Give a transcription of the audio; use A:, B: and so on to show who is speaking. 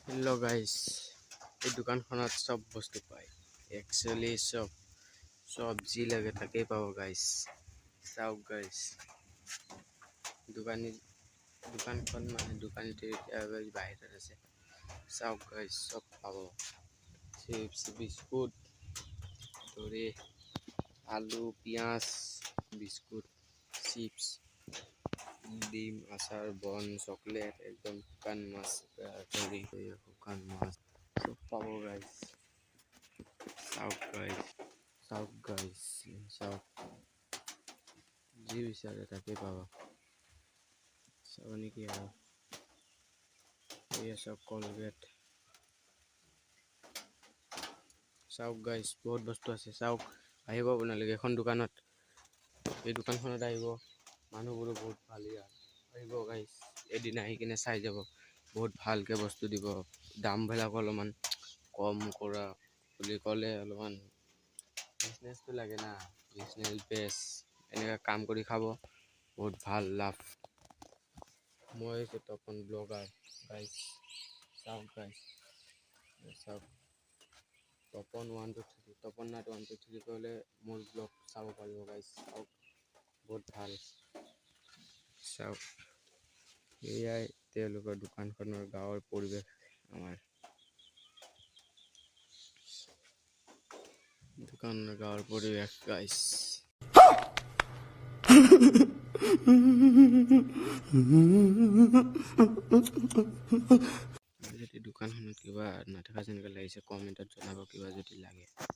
A: Hello' guys, এই দোকানখনত চব বস্তু পায়। একচুৱেলি চব যি লাগে তাকেই পাব গাইজ। চাওক গাইজ, দোকানখন মানে দোকানীটো এতিয়া বাহিৰত আছে। চাওক গাইজ, চব পাব। চিপছ, বিস্কুট ধৰি আলু, পিঁয়াজ, বিস্কুট, চিপছ, ডিম, আচাৰ, বন, চকলেট, একদম শুকান মাছ ধৰি শুকান মাছ চব পাব গাইজ। চাওক গাইজ, চাওক, যি বিচাৰে তাকেই পাব। চাব নেকি আৰু এয়া চাওক কলগেট। চাওক গাইজ, বহুত বস্তু আছে। চাওক, আহিব আপোনালোকে এখন দোকানত, এই দোকানখনত আহিব। মানুহবোৰো বহুত ভাল, আহিব গাইজ, এদিন আহি কিনে চাই যাব। বহুত ভালকৈ বস্তু দিব। দামবিলাক অলপমান কম কৰা বুলি ক'লে অলপমান বিজনেছটো লাগে না, বিজনেছ বেছ এনেকৈ কাম কৰি খাব, বহুত ভাল লাভ। মই হৈছোঁ তপন ব্লগাৰ গাইজ। চাওক গাইজ, চাওক তপন 123, তপন নাট 123 কৰিলে মোৰ ব্লগ চাব পাৰিব গাইজ। চাওক, বহুত ভাল। চাওক, এয়াই তেওঁলোকৰ দোকানখনৰ গাঁৱৰ পৰিৱেশ। আমাৰ দোকানৰ গাঁৱৰ পৰিৱেশ গাইজ। যদি দোকানখনত কিবা নাথাকা যেনেকৈ লাগিছে কমেণ্টত জনাব, কিবা যদি লাগে।